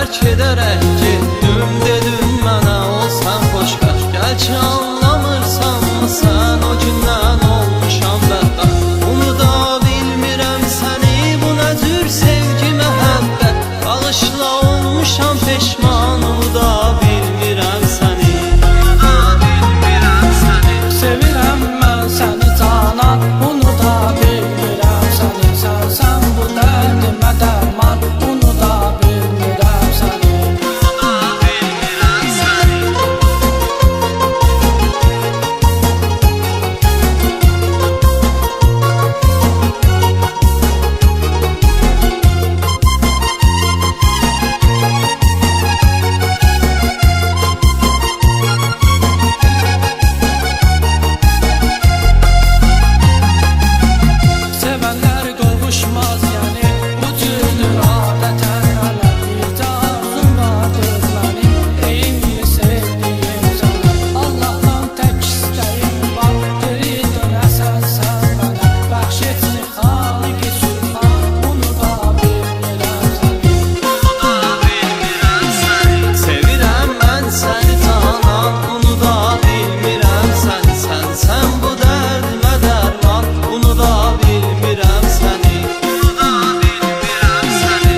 terk ederek gittim. Dedim mənə olsan xoşbəxt, gəl ki anlamırsan mı sən? O gündən olmuşam bədbəxt, unuda bilmirəm səni. Bu nə cür sevgi məhəbbət, bağışla olmuşam peşman. Unuda bilmirəm səni, unuda bilmirəm səni. Sevirəm mən səni canan, unuda bilmirəm səni. Sənsən bu dərdimə dərman, unuda bilmirəm səni. Unuda bilmirəm səni. Sevənlər qovuşmaz yəni, bu cürdür adətən. Hələ bircə arzum vardır mənim, eyni sevdiyim sənə. Allahdan tək istəyim var, geri dönəsən sən mənə. Bəxş etsin Xaliqi Sübhan, unuda bilmirəm səni. Unuda bilmirəm səni. Sevirəm mən səni canan, unuda bilmirəm səni. Sənsən bu dərdimə dərman, unuda bilmirəm səni. Unuda bilmirəm səni.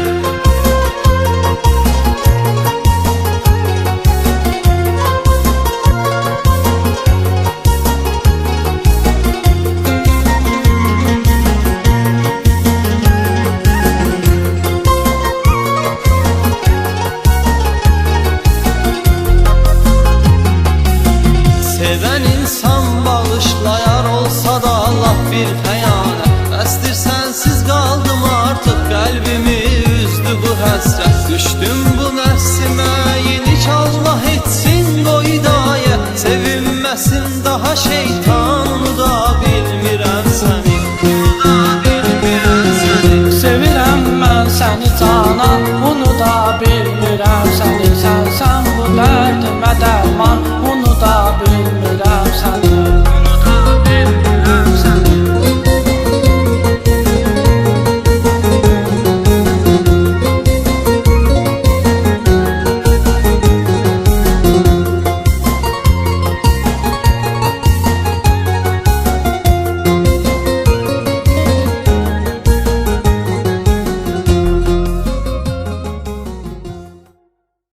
Sevən insan bağışlayar olsa da Allah bir xəyanət. Bəsdir sənsiz qaldım artıq, qəlbimi üzdü bu həsrət. Düşdüm bu nəfsimə yenik, Allah etsin qoy hidayət. Sevinməsin daha şeytan, unuda